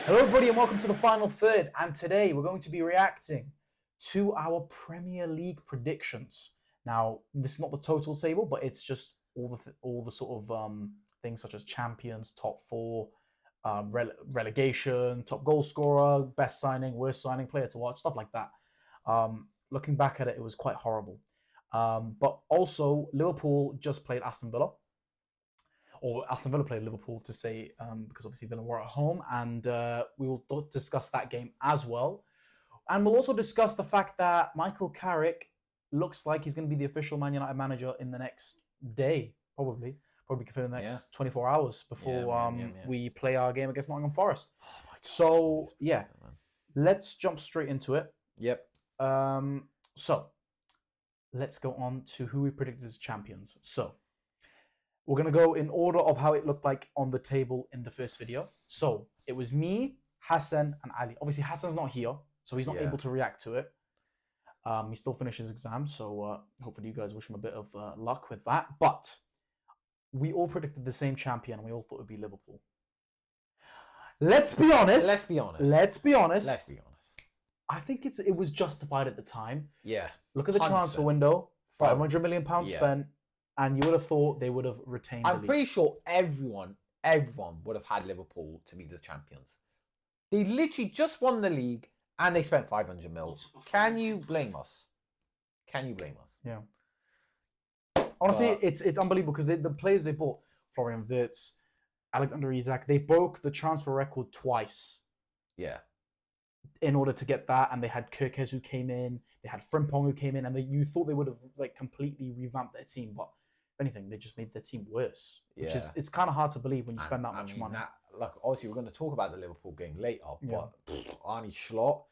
Hello everybody and welcome to the final third, and today we're going to be reacting to our Premier League predictions. Now, this is not the total table, but it's just all the sort of things such as champions, top four, relegation, top goal scorer, best signing, worst signing, player to watch, stuff like that. Looking back at it, it was quite horrible. But also, Liverpool just played Aston Villa. Or Aston Villa played Liverpool to say, because obviously Villa were at home, and we will discuss that game as well. And we'll also discuss the fact that Michael Carrick looks like he's going to be the official Man United manager in the next day, probably for the next 24 hours before we play our game against Nottingham Forest. Oh my God, so, let's jump straight into it. Yep. So, let's go on to who we predicted as champions. So, we're going to go in order of how it looked like on the table in the first video. So, it was me, Hassan, and Ali. Obviously, Hassan's not here, so he's not able to react to it. He still finished his exam, so hopefully you guys wish him a bit of luck with that. But we all predicted the same champion, and we all thought it would be Liverpool. Let's be honest. I think it was justified at the time. Yeah. Look at the transfer window, £500 million spent. And you would have thought they would have retained the league. I'm pretty sure everyone would have had Liverpool to be the champions. They literally just won the league and they spent 500 mil. Can you blame us? Yeah. Honestly, it's unbelievable because the players they bought, Florian Wirtz, Alexander Isak, they broke the transfer record twice. Yeah. In order to get that, and they had Kirkes who came in, they had Frimpong who came in, and you thought they would have completely revamped their team, but if anything, they just made their team worse. Which is it's kind of hard to believe when you spend that much money. Look, obviously we're going to talk about the Liverpool game later, but Arne Slot,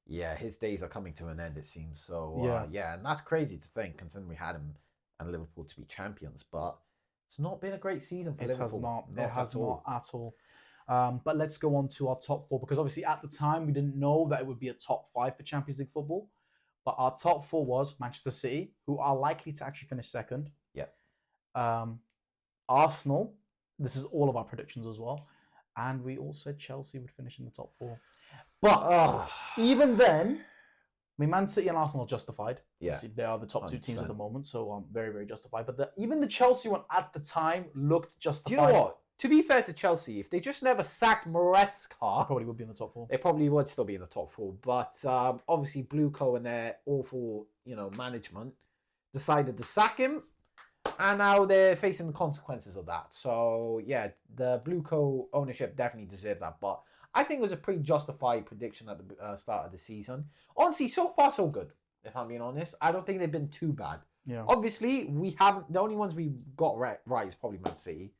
his days are coming to an end, it seems. So and that's crazy to think, considering we had him and Liverpool to be champions, but it's not been a great season for Liverpool. It has not at all. But let's go on to our top four, because obviously at the time we didn't know that it would be a top five for Champions League football. But our top four was Manchester City, who are likely to actually finish second. Yeah. Arsenal. This is all of our predictions as well. And we all said Chelsea would finish in the top four. But even then, Man City and Arsenal are justified. Yeah. Obviously, they are the top 2 teams 100%. at the moment, so very, very justified. But even the Chelsea one at the time looked justified. Do you know what? To be fair to Chelsea, if they just never sacked Maresca, they probably would be in the top four. They probably would still be in the top four. But obviously, Blueco and their awful, management decided to sack him, and now they're facing the consequences of that. So yeah, the Blueco ownership definitely deserved that. But I think it was a pretty justified prediction at the start of the season. Honestly, so far so good. If I'm being honest, I don't think they've been too bad. Yeah. Obviously, we haven't. The only ones we got right is probably Man City.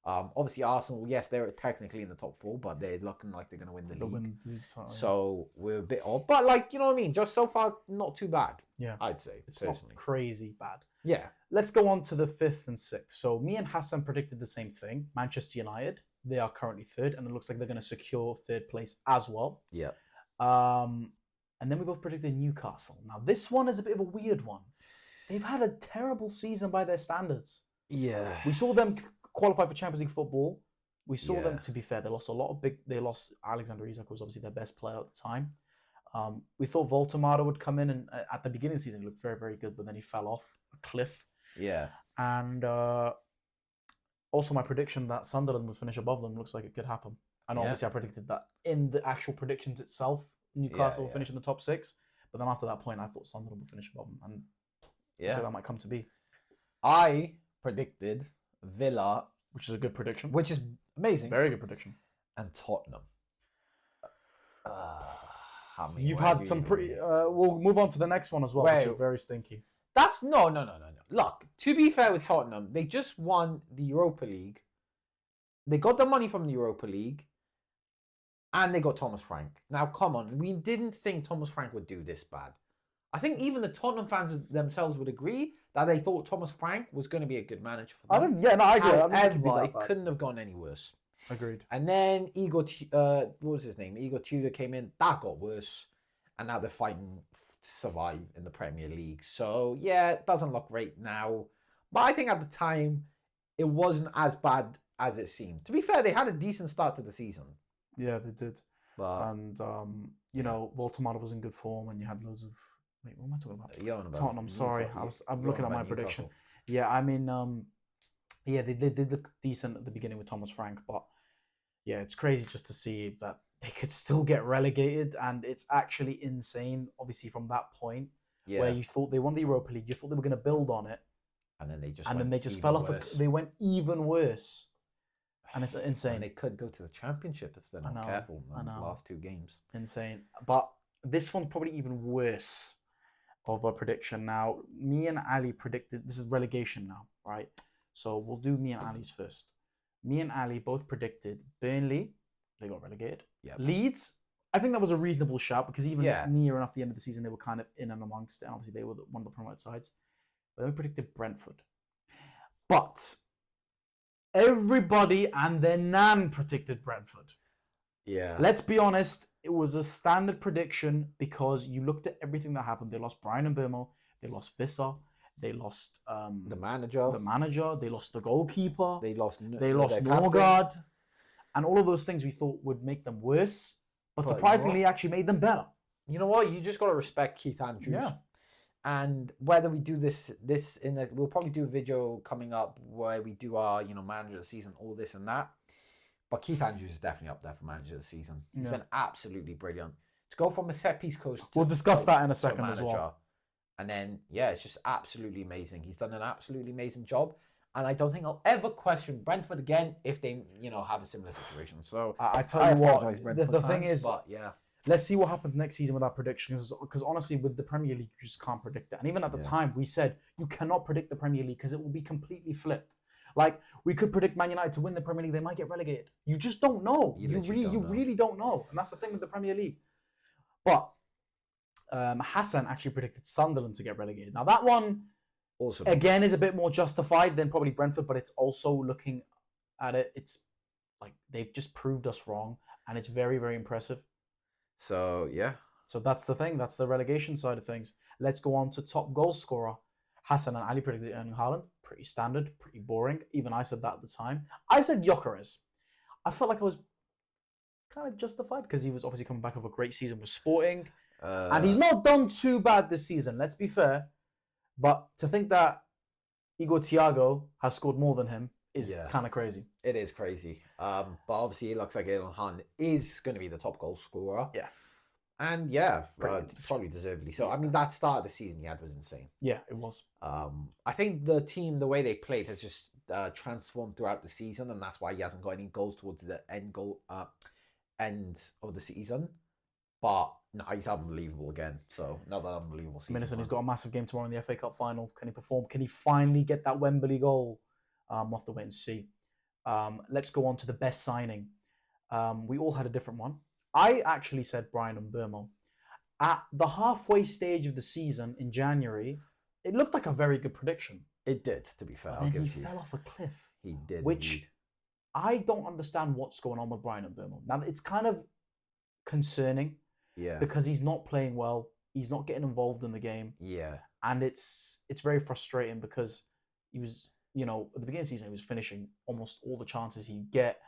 Obviously, Arsenal, yes, they're technically in the top four, but they're looking like they're going to win the league. So we're a bit off. But, you know what I mean? Just so far, not too bad. Yeah. I'd say. It's personally not crazy bad. Yeah. Let's go on to the 5th and 6th. So me and Hassan predicted the same thing. Manchester United, they are currently third, and it looks like they're going to secure third place as well. Yeah. And then we both predicted Newcastle. Now, this one is a bit of a weird one. They've had a terrible season by their standards. Yeah. We saw them qualify for Champions League football. We saw them, to be fair, they lost a lot of they lost Alexander Isak, who was obviously their best player at the time. We thought Voltemada would come in, and at the beginning of the season he looked very, very good, but then he fell off a cliff. Yeah. And also my prediction that Sunderland would finish above them looks like it could happen. And obviously I predicted that in the actual predictions itself, Newcastle will finish in the top 6. But then after that point, I thought Sunderland would finish above them. And so that might come to be. I predicted Villa, which is a good prediction. Which is amazing. Very good prediction. And Tottenham. You've had some pretty... we'll move on to the next one as well, which is very stinky. That's... No. Look, to be fair with Tottenham, they just won the Europa League. They got the money from the Europa League. And they got Thomas Frank. Now, come on. We didn't think Thomas Frank would do this bad. I think even the Tottenham fans themselves would agree that they thought Thomas Frank was going to be a good manager for them. I agree. However, it couldn't have gone any worse. Agreed. And then Igor, what was his name? Igor Tudor came in. That got worse. And now they're fighting to survive in the Premier League. So, yeah, it doesn't look great now. But I think at the time, it wasn't as bad as it seemed. To be fair, they had a decent start to the season. Yeah, they did. But And Baltimore was in good form, and you had loads of. Wait, what am I talking about? you're on about Tottenham. Sorry, I'm you're looking on at my about prediction. Newcastle. Yeah, I mean, yeah, they did look decent at the beginning with Thomas Frank, but yeah, it's crazy just to see that they could still get relegated, and it's actually insane. Obviously, from that point where Yeah, you thought they won the Europa League, you thought they were going to build on it, and then they just and went then they just even fell off. worse. They went even worse, and it's insane. And they could go to the championship if they're not careful in the last 2 games. Insane. But this one's probably even worse of a prediction. Now, me and Ali predicted this is relegation now, right? So we'll do me and Ali's first. Me and Ali both predicted Burnley, they got relegated. Yep. Leeds, I think that was a reasonable shout because even Yeah. near enough the end of the season, they were kind of in and amongst it. And obviously, they were one of the promoted sides. But then we predicted Brentford. But everybody and their nan predicted Brentford. Yeah. Let's be honest, it was a standard prediction because you looked at everything that happened. They lost Brian Mbeumo, they lost Visser, they lost the manager, they lost the goalkeeper, they lost Norgard, and all of those things we thought would make them worse, but surprisingly, actually made them better. You know what? You just got to respect Keith Andrews. Yeah. And whether we do this we'll probably do a video coming up where we do our manager of the season, all this and that. But Keith Andrews is definitely up there for manager of the season. He's been absolutely brilliant. To go from a set piece coach, we'll discuss that in a second as well. And then it's just absolutely amazing. He's done an absolutely amazing job, and I don't think I'll ever question Brentford again if they have a similar situation. So I tell you what, the thing is, but yeah. Let's see what happens next season with our predictions. Because honestly, with the Premier League, you just can't predict it. And even at the time, we said you cannot predict the Premier League because it will be completely flipped. Like, we could predict Man United to win the Premier League. They might get relegated. You just don't know. You really don't know. And that's the thing with the Premier League. But Hassan actually predicted Sunderland to get relegated. Now, that one, also again, is a bit more justified than probably Brentford. But it's also looking at it, it's like they've just proved us wrong. And it's very, very impressive. So, yeah. So that's the thing. That's the relegation side of things. Let's go on to top goal scorer. Hassan and Ali predicted Erling Haaland. Pretty standard, pretty boring. Even I said that at the time. I said Gyökeres. I felt like I was kind of justified because he was obviously coming back of a great season with Sporting. And he's not done too bad this season, let's be fair. But to think that Igor Thiago has scored more than him is kind of crazy. It is crazy. But obviously it looks like Erling Haaland is going to be the top goal scorer. Yeah. And probably deservedly so. I mean, that start of the season he had was insane. Yeah, it was. I think the team, the way they played, has just transformed throughout the season, and that's why he hasn't got any goals towards the end of the season. But no, he's unbelievable again. So another unbelievable season. Minison, he's got a massive game tomorrow in the FA Cup final. Can he perform? Can he finally get that Wembley goal? We'll have to wait and see. Let's go on to the best signing. We all had a different one. I actually said Brian Mbeumo. At the halfway stage of the season in January, it looked like a very good prediction. It did, to be fair. But then he fell off a cliff. He did, which indeed. I don't understand what's going on with Brian Mbeumo. Now, it's kind of concerning. Yeah. Because he's not playing well. He's not getting involved in the game. Yeah. And it's very frustrating because he was, at the beginning of the season, he was finishing almost all the chances he'd get.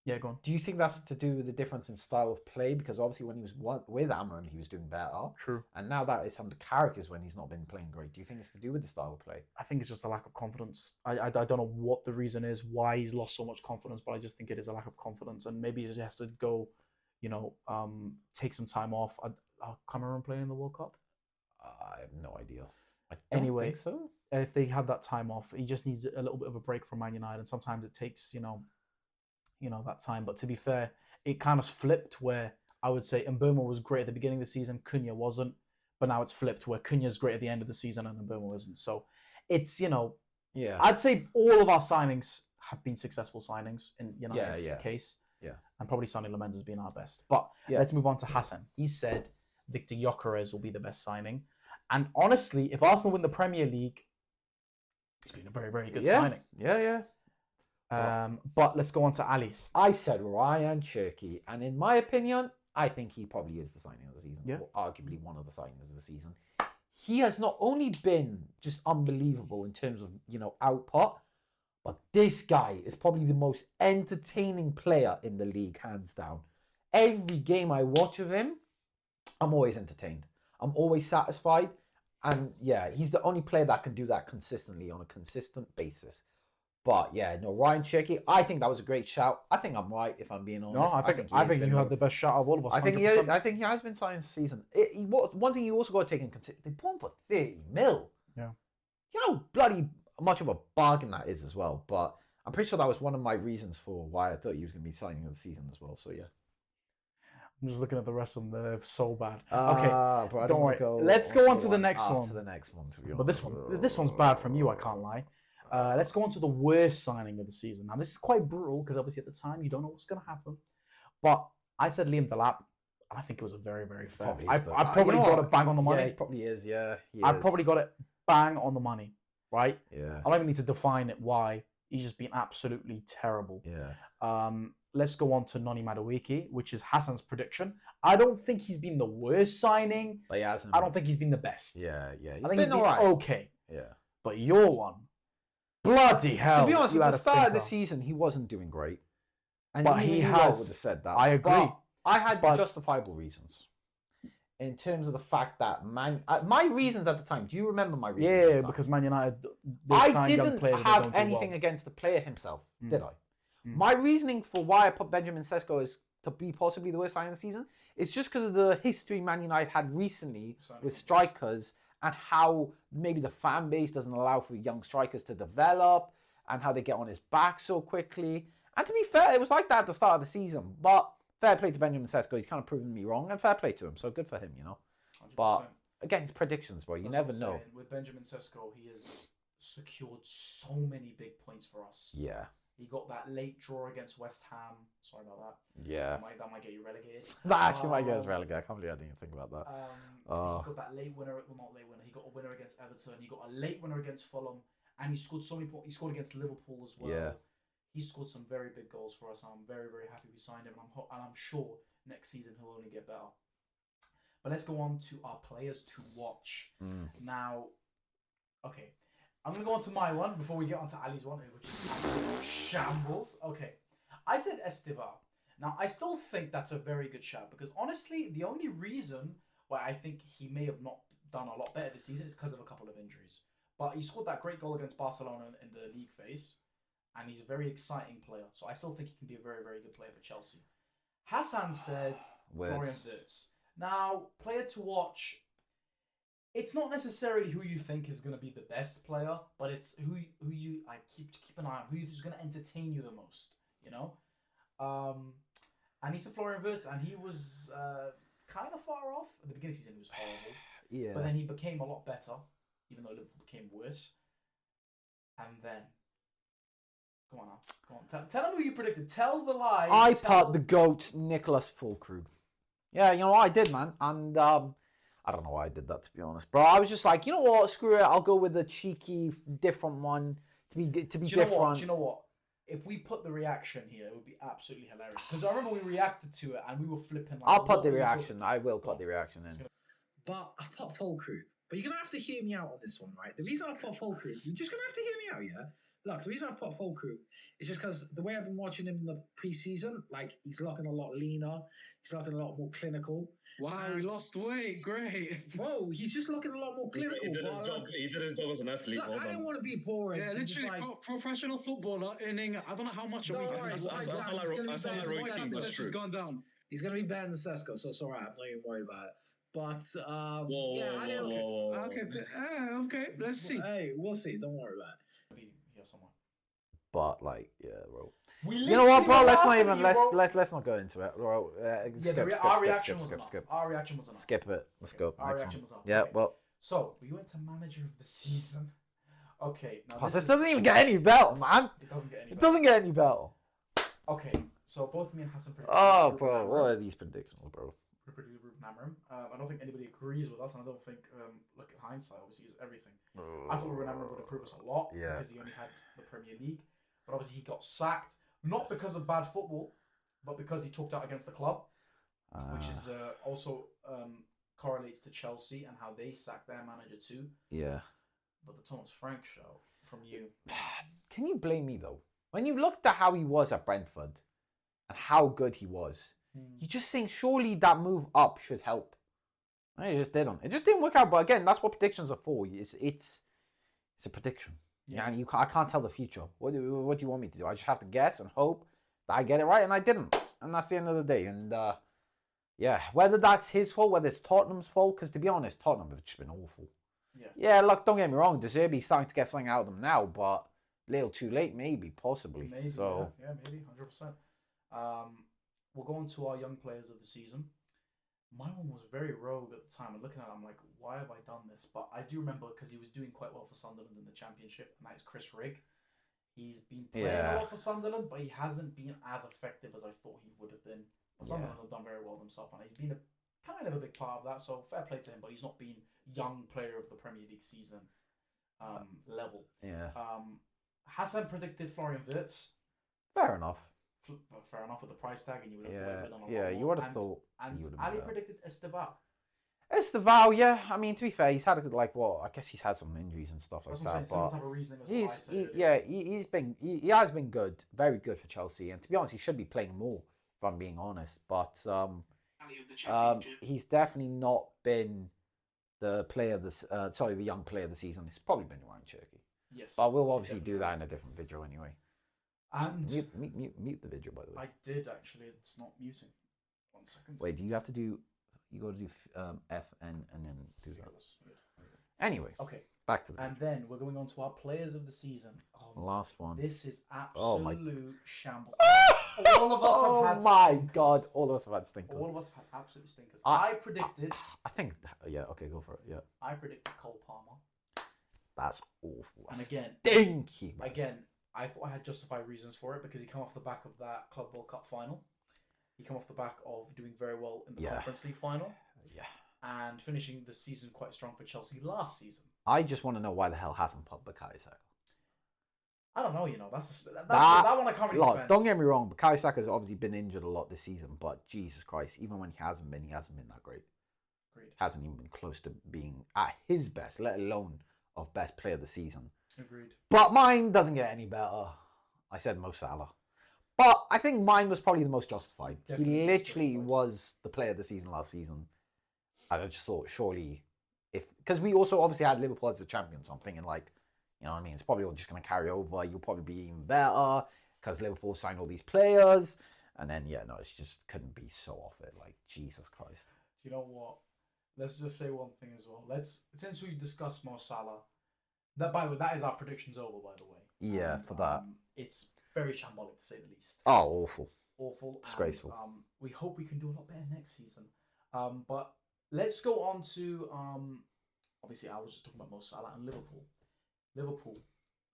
Yeah, go on. Do you think that's to do with the difference in style of play? Because obviously when he was with Amram, he was doing better. True. And now that it's under Carrick is when he's not been playing great. Do you think it's to do with the style of play? I think it's just a lack of confidence. I don't know what the reason is, why he's lost so much confidence, but I just think it is a lack of confidence. And maybe he just has to go, take some time off. Are Cameroon playing in the World Cup? I have no idea. I don't think so. If they have that time off, he just needs a little bit of a break from Man United. And sometimes it takes, that time. But to be fair, it kind of flipped where I would say Mbeumo was great at the beginning of the season, Cunha wasn't. But now it's flipped where Cunha's great at the end of the season and Mbeumo isn't. So it's, I'd say all of our signings have been successful signings in United's case. Yeah. And probably Sonny Lamens has been our best. But let's move on to Hassan. He said Victor Gyökeres will be the best signing. And honestly, if Arsenal win the Premier League, it's been a very, very good signing. Yeah. But let's go on to Ali's. I said Ryan Cherky, and in my opinion, I think he probably is the signing of the season. Yeah. Or arguably one of the signings of the season. He has not only been just unbelievable in terms of, output, but this guy is probably the most entertaining player in the league, hands down. every game I watch of him, I'm always entertained. I'm always satisfied. And yeah, he's the only player that can do that consistently on a consistent basis. But yeah, no, Ryan Cherky, I think that was a great shout. I think I'm right, if I'm being honest. No, I think you had the best shot of all of us. I think he has been signed this season. One thing you also got to take in consideration, they bought him for 30 mil. Yeah. You know how bloody much of a bargain that is as well. But I'm pretty sure that was one of my reasons for why I thought he was going to be signing of the season as well. So yeah. I'm just looking at the rest of them. They're so bad. Okay, don't worry. Let's go on to the next one. To the next one. But this one's bad from you. I can't lie. Let's go on to the worst signing of the season. Now, this is quite brutal because obviously at the time you don't know what's going to happen. But I said Liam Delap, and I think it was a very, very fair. I probably got it bang on the money. Yeah, he probably is. Yeah, I probably got it bang on the money, right? Yeah. I don't even need to define it why. He's just been absolutely terrible. Yeah. Let's go on to Noni Madueke, which is Hassan's prediction. I don't think he's been the worst signing. But he hasn't. I don't think he's been the best. Yeah. I think he's been okay. Yeah. But your one, bloody hell! To be honest, at the start of the season, he wasn't doing great. And but he has. Would have said that. I agree. But I had justifiable reasons. In terms of the fact that my reasons at the time. Do you remember my reasons? Yeah, because Man United. I didn't have anything against the player himself, did I? My reasoning for why I put Benjamin Sesko as to be possibly the worst signing of the season is just because of the history Man United had recently with strikers and how maybe the fan base doesn't allow for young strikers to develop and how they get on his back so quickly. And to be fair, it was like that at the start of the season. But fair play to Benjamin Sesko. He's kind of proven me wrong, and fair play to him. So good for him, you know. 100%. But again, it's predictions, bro. You never know. With Benjamin Sesko, he has secured so many big points for us. Yeah. He got that late draw against West Ham. Sorry about that. Yeah. That might get you relegated. That actually might get us relegated. I can't believe I didn't even think about that. He got that late winner. Well, not late winner. He got a winner against Everton. He got a late winner against Fulham. And he scored so many points. He scored against Liverpool as well. Yeah. He scored some very big goals for us. I'm very, very happy we signed him. And I'm sure next season he'll only get better. But let's go on to our players to watch. Now, okay. I'm going to go on to my one before we get on to Ali's one, which is shambles. Okay. I said Estivar. Now, I still think that's a very good shout because honestly, the only reason why I think he may have not done a lot better this season is because of a couple of injuries. But he scored that great goal against Barcelona in the league phase, and he's a very exciting player. So I still think he can be a very, very good player for Chelsea. Hassan said Florian Wirtz. Now, player to watch. It's not necessarily who you think is going to be the best player, but it's who you like keep an eye on, who's going to entertain you the most, you know? And he said Florian Wirtz, and he was kind of far off. At the beginning of the season, he was horrible. Yeah. But then he became a lot better, even though it became worse. And then, go on. Tell him who you predicted. Tell the lie. I put the GOAT, Nicholas Füllkrug. Yeah, you know what I did, man. And I don't know why I did that, to be honest, bro. I was just like, you know what? Screw it. I'll go with the cheeky, different one to be different. Do you know what? If we put the reaction here, it would be absolutely hilarious. Because I remember we reacted to it and we were flipping. Like, I'll put the reaction. I will put the reaction in. But I put Füllkrug. But you're going to have to hear me out on this one, right? The reason I put Füllkrug, you're just going to have to hear me out, yeah? Look, the reason I put Füllkrug is just because the way I've been watching him in the pre-season, like, he's looking a lot leaner. He's looking a lot more clinical. Wow, he lost weight. Great. Whoa, he's just looking a lot more clinical. He did his job as an athlete. Look, I don't want to be boring. Yeah, literally, professional footballer earning, I don't know how much a week. That's Gone down. He's going to be better than Sesko, so it's all right. I'm not even worried about it. But, Okay, let's see. Hey, we'll see. Don't worry about it. But like, yeah, bro. You know what, bro? Let's not even let's not go into it. Bro. Our reaction was enough. Skip it. Let's go. Our reaction was enough. Yeah, well. So we went to manager of the season. Okay, now this doesn't even get any better, man. It doesn't get any better. Okay, so both me and Hassan predicted. Oh, bro, what are these predictions, bro? We predicted Ruben Amorim. I don't think anybody agrees with us, and I don't think look at hindsight. Obviously, is everything. I thought Ruben Amorim would improve us a lot because he only had the Premier League. But obviously he got sacked, not because of bad football, but because he talked out against the club, which is also correlates to Chelsea and how they sacked their manager too. Yeah. But the Thomas Frank show from you. Can you blame me though? When you looked at how he was at Brentford and how good he was, You just think surely that move up should help. And it just didn't. It just didn't work out. But again, that's what predictions are for. It's a prediction. Yeah, and I can't tell the future. What do you want me to do? I just have to guess and hope that I get it right, and I didn't. And that's the end of the day. And yeah, whether that's his fault, whether it's Tottenham's fault, because to be honest, Tottenham have just been awful. Yeah, look, don't get me wrong. De Zerbi's starting to get something out of them now, but a little too late, maybe, possibly. Maybe, so yeah, maybe, 100%. We'll go on to our young players of the season. My one was very rogue at the time. And looking at it, I'm like, why have I done this? But I do remember because he was doing quite well for Sunderland in the Championship, and that is Chris Rigg. He's been playing a lot for Sunderland, but he hasn't been as effective as I thought he would have been. But Sunderland have done very well themselves, and he's been kind of a big part of that. So fair play to him, but he's not been young player of the Premier League season level. Yeah. Hassan predicted Florian Wirtz. Fair enough. Fair enough with the price tag, and you would have thought on a lot you more. would have thought. And Ali predicted Esteban. Esteval, yeah. I mean, to be fair, he's had I guess he's had some injuries and stuff like that. But have a reason as he has been good, very good for Chelsea. And to be honest, he should be playing more, if I'm being honest. But he's definitely not been the player the young player of the season. It's probably been Ryan Cherky. Yes. But we'll obviously do that in a different video anyway. And mute the video, by the way. I did actually. It's not muting. 1 second. Wait, do you have to do? You got to do F and then do that. Anyway, okay. Back to the and then we're going on to our players of the season. Last one. This is absolute shambles. All of us have had. Oh my stinkers. God! All of us have had stinkers. All of us have had absolute stinkers. I predicted. I think. Yeah. Okay. Go for it. Yeah. I predicted Cole Palmer. That's awful. And again, stinky. Again, I thought I had justified reasons for it because he came off the back of that Club World Cup final. He came off the back of doing very well in the Conference League final. Yeah. And finishing the season quite strong for Chelsea last season. I just want to know why the hell hasn't put Bukayo Saka. I don't know, that one I can't really defend. Don't get me wrong, Bukayo Saka's obviously been injured a lot this season, but Jesus Christ, even when he hasn't been that great. Agreed. Hasn't even been close to being at his best, let alone of best player of the season. Agreed. But mine doesn't get any better. I said Mo Salah. But I think mine was probably the most justified. Definitely he literally was the player of the season last season. I just thought, surely, because we also obviously had Liverpool as the champion, so I'm thinking like, you know what I mean? It's probably all just going to carry over. You'll probably be even better because Liverpool signed all these players. And then, it just couldn't be so off it. Like, Jesus Christ. You know what? Let's just say one thing as well. Since we discussed Mo Salah, by the way, that is our predictions over, by the way. Yeah, for that. It's very shambolic, to say the least. Oh, awful. Awful. Disgraceful. And, we hope we can do a lot better next season. But let's go on to, obviously, I was just talking about Mo Salah and Liverpool. Liverpool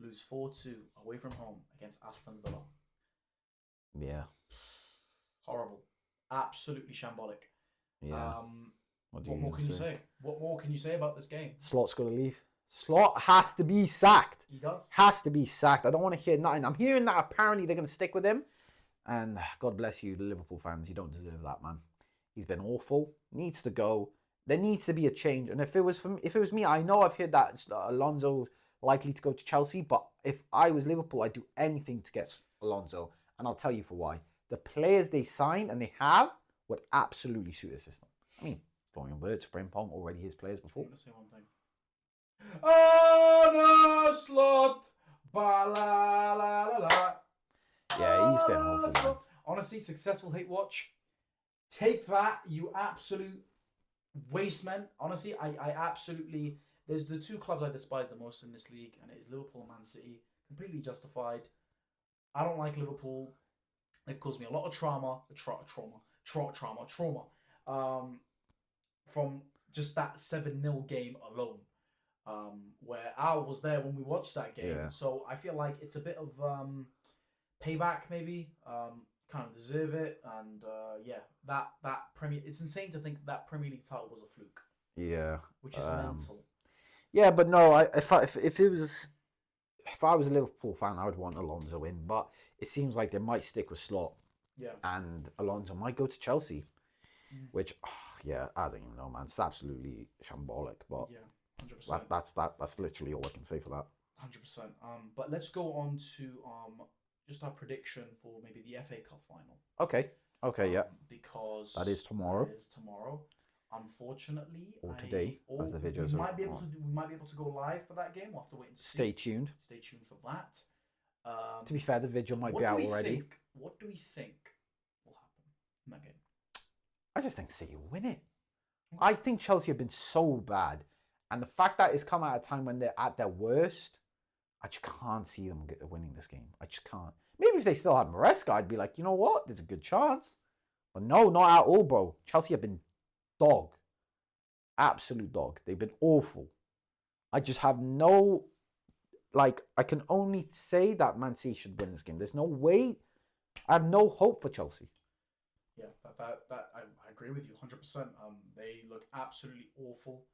lose 4-2 away from home against Aston Villa. Yeah. Horrible. Absolutely shambolic. Yeah. What more can you say? What more can you say about this game? Slot's got to leave. Slot has to be sacked. He does? Has to be sacked. I don't want to hear nothing. I'm hearing that apparently they're going to stick with him. And God bless you, the Liverpool fans. You don't deserve that, man. He's been awful. Needs to go. There needs to be a change. And if it was me, I know I've heard that Alonso likely to go to Chelsea, but if I was Liverpool, I'd do anything to get Alonso, and I'll tell you for why. The players they signed and they have would absolutely suit the system. I mean, Florian Wirtz, Frimpong, already his players before. I'm going to say one thing. Oh no, Slot! Ba la la la la. Yeah, he's been awful, man. Honestly, successful hate watch. Take that, you absolute waste man. Honestly, I absolutely... There's the two clubs I despise the most in this league, and it is Liverpool and Man City. Completely justified. I don't like Liverpool. They've caused me a lot of trauma. From just that 7-0 game alone. Where I was there when we watched that game. Yeah. So I feel like it's a bit of payback, maybe. Kind of deserve it. And that Premier... It's insane to think that Premier League title was a fluke. Yeah. Which is mental. Yeah, but no, if I was a Liverpool fan, I would want Alonso in. But it seems like they might stick with Slot. Yeah. And Alonso might go to Chelsea. Which, I don't even know, man. It's absolutely shambolic. But yeah, 100%. That's literally all I can say for that. 100%. But let's go on to just our prediction for maybe the FA Cup final. Okay. Okay, yeah. Because That is tomorrow. That is tomorrow. Unfortunately, Or today, as the videos we are might be able on. we might be able to go live for that game. We'll have to wait and see. Stay tuned. Stay tuned for that. To be fair, the video might what be do out we already. Think, what do we think will happen in that game? I just think City will win it. I think Chelsea have been so bad. And the fact that it's come at a time when they're at their worst, I just can't see them winning this game. I just can't. Maybe if they still had Maresca, I'd be like, you know what? There's a good chance. But no, not at all, bro. Chelsea have been dog. Absolute dog. They've been awful. I just have no... Like, I can only say that Man City should win this game. There's no way... I have no hope for Chelsea. Yeah, I agree with you 100%. They look absolutely awful.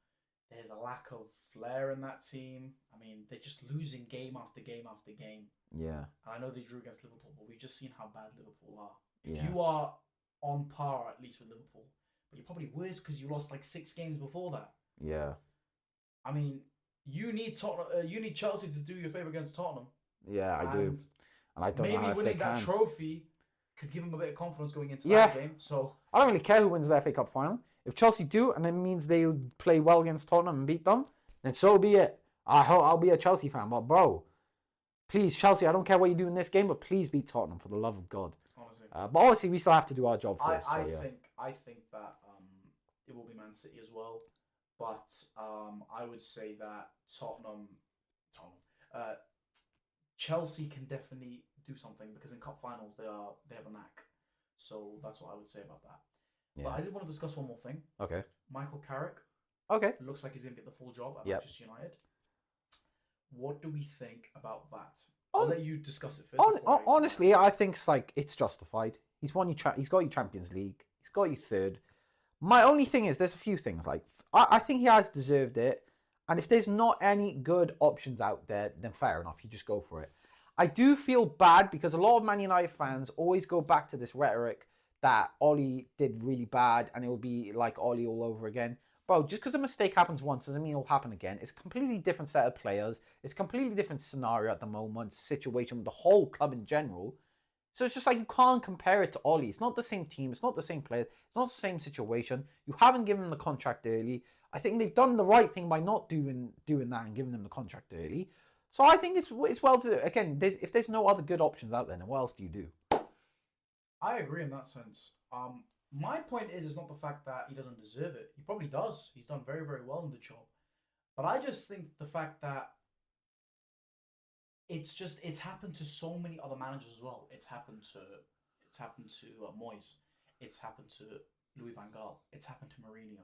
There's a lack of flair in that team. I mean, they're just losing game after game after game. Yeah. And I know they drew against Liverpool, but we've just seen how bad Liverpool are. If Yeah. you are on par at least with Liverpool, but you're probably worse because you lost like 6 games before that. Yeah. I mean, you need Tottenham. You need Chelsea to do your favour against Tottenham. Yeah, I do. And I don't know maybe how if they winning can. that trophy could give them a bit of confidence going into Yeah. that game. So I don't really care who wins the FA Cup final. If Chelsea do, and it means they'll play well against Tottenham and beat them, then so be it. I'll be a Chelsea fan. But bro, please, Chelsea, I don't care what you do in this game, but please beat Tottenham for the love of God. honestly, But obviously, we still have to do our job first. I yeah. think that it will be Man City as well, but I would say that Chelsea can definitely do something because in cup finals they have a knack. So that's what I would say about that. Yeah. But I did want to discuss one more thing. Okay. Michael Carrick Okay. looks like he's going to get the full job at Yep. Manchester United. What do we think about that? I'll let you discuss it first. Honestly, I think it's justified. He's won he's got you Champions League. He's got you third. My only thing is there's a few things. Like I think he has deserved it. And if there's not any good options out there, then fair enough, you just go for it. I do feel bad because a lot of Man United fans always go back to this rhetoric that Ollie did really bad and it will be like Ollie all over again. Bro, just because a mistake happens once doesn't mean it'll happen again. It's a completely different set of players. It's a completely different scenario at the moment, situation with the whole club in general. So it's just like you can't compare it to Ollie. It's not the same team. It's not the same players. It's not the same situation. You haven't given him the contract early. I think they've done the right thing by not doing that and giving him the contract early. So I think it's well to... Again, if there's no other good options out there, then what else do you do? I agree in that sense. My point is not the fact that he doesn't deserve it. He probably does. He's done very, very well in the job. But I just think the fact that it's happened to so many other managers as well. It's happened to Moyes. It's happened to Louis van Gaal. It's happened to Mourinho.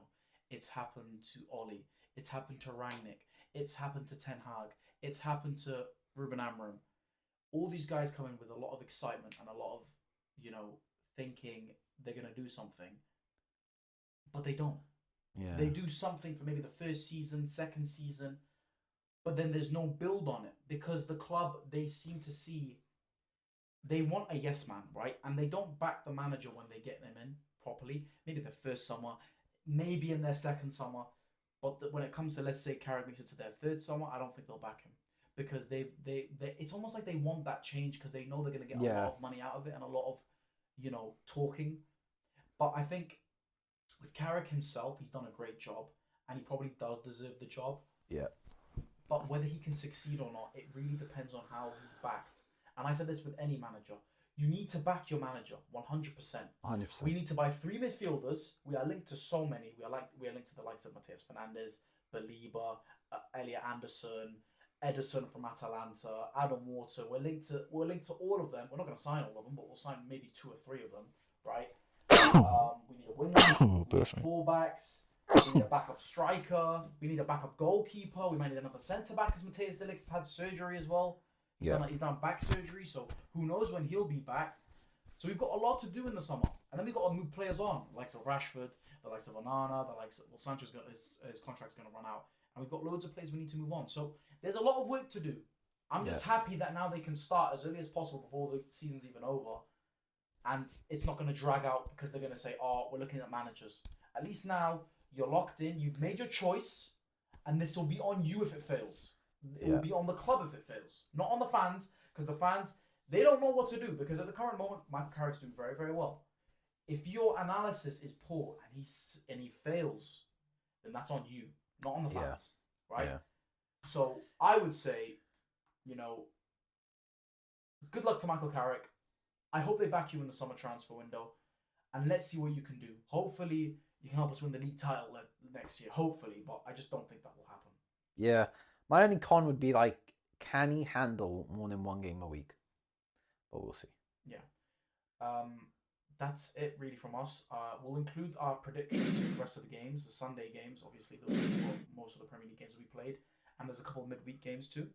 It's happened to Ollie. It's happened to Rangnick. It's happened to Ten Hag. It's happened to Ruben Amorim. All these guys come in with a lot of excitement and a lot of, thinking they're going to do something. But they don't. Yeah. They do something for maybe the first season, second season, but then there's no build on it because the club, they seem to see, they want a yes man, right? And they don't back the manager when they get them in properly. Maybe their first summer, maybe in their second summer. But when it comes to, let's say, Carrick makes it to their third summer, I don't think they'll back him. Because they it's almost like they want that change because they know they're going to get a lot of money out of it and a lot of, talking. But I think with Carrick himself, he's done a great job and he probably does deserve the job. Yeah. But whether he can succeed or not, it really depends on how he's backed. And I said this with any manager. You need to back your manager 100%. 100%. We need to buy 3 midfielders. We are linked to so many. We are linked to the likes of Mateus Fernandes, Baliba, Elliot Anderson, Ederson from Atalanta, Adam Water. We're linked to all of them. We're not going to sign all of them, but we'll sign maybe 2 or 3 of them, right? We need a winger. We need fullbacks. We need a backup striker. We need a backup goalkeeper. We might need another centre back because Mateus de Ligt has had surgery as well. He's done back surgery, so who knows when he'll be back. So we've got a lot to do in the summer, and then we've got to move players on, the likes of Rashford, the likes of Onana, the likes of Sancho's his contract's going to run out, and we've got loads of players we need to move on. So there's a lot of work to do. I'm just happy that now they can start as early as possible before the season's even over, and it's not going to drag out because they're going to say, "Oh, we're looking at managers." At least now you're locked in. You've made your choice, and this will be on you if it fails. It will be on the club if it fails, not on the fans, because the fans, they don't know what to do, because at the current moment, Michael Carrick's doing very, very well. if your analysis is poor and he fails, then that's on you, not on the Yeah. fans, right? Yeah. So I would say, you know, good luck to Michael Carrick. I hope they back you in the summer transfer window, and let's see what you can do. Hopefully, you can help us win the league title next year. Hopefully, but I just don't think that will happen. Yeah. My only con would be like, can he handle more than one game a week? But we'll see. Yeah. That's it really from us. We'll include our predictions for the rest of the games, the Sunday games. Obviously, those are most of the Premier League games we played, and there's a couple of midweek games too.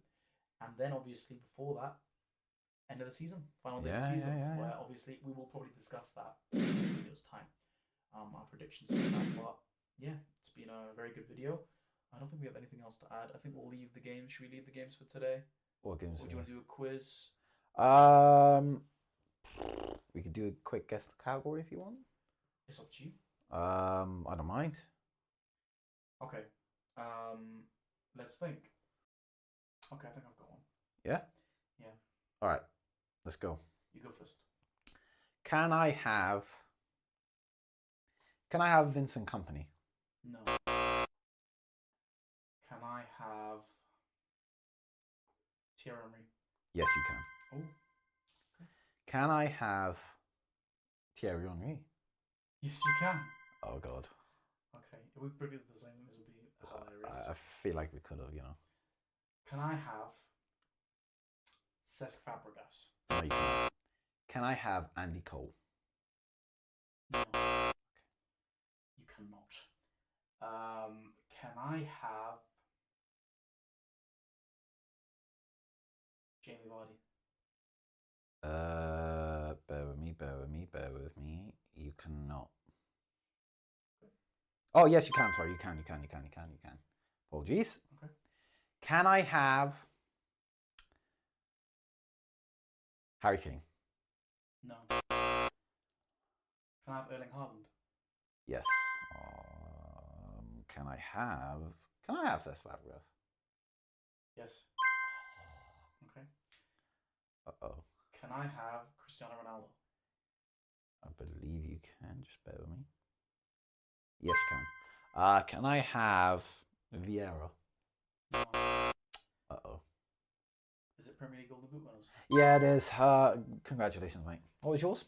And then obviously before that, end of the season, final day of the season, where obviously we will probably discuss that in a video's time. Our predictions for that. But yeah, it's been a very good video. I don't think we have anything else to add. I think we'll leave the games. Should we leave the games for today? What games? Or do you want to do a quiz? We could do a quick guess category if you want. It's up to you. I don't mind. Okay. Let's think. Okay, I think I've got one. Yeah? Yeah. All right. Let's go. You go first. Can I have Vincent Company? No. Can I have Thierry Henry? Yes, you can. Oh. Can I have Thierry Henry? Yes, you can. Oh God. Okay. If we predicted the same, this would be hilarious. I feel like we could have, you know. Can I have Cesc Fabregas? No, you can't. Can I have Andy Cole? No. You cannot. Can I have Jamie Vardy? Bear with me. You cannot. Oh yes, you can. Sorry, you can. Apologies. Okay. Can I have Harry Kane? No. Can I have Erling Haaland? Yes. Can I have Cesc Fabregas? Yes. Okay. Uh-oh. Can I have Cristiano Ronaldo? I believe you can. Just bear with me. Yes, you can. Can I have Vieira? No. Uh-oh. Is it Premier League Golden Boot winners? Yeah, it is. Congratulations, mate. What was yours?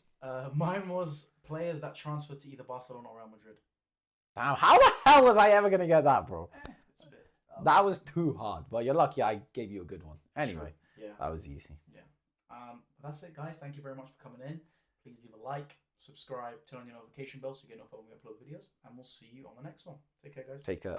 Mine was players that transferred to either Barcelona or Real Madrid. Damn, how the hell was I ever going to get that, bro? It's a bit. That was too hard, but you're lucky I gave you a good one. Anyway, yeah, that was easy. Yeah. That's it, guys. Thank you very much for coming in. Please leave a like, subscribe, turn on your notification bell so you get notified when we upload videos, and we'll see you on the next one. Take care, guys. Take care.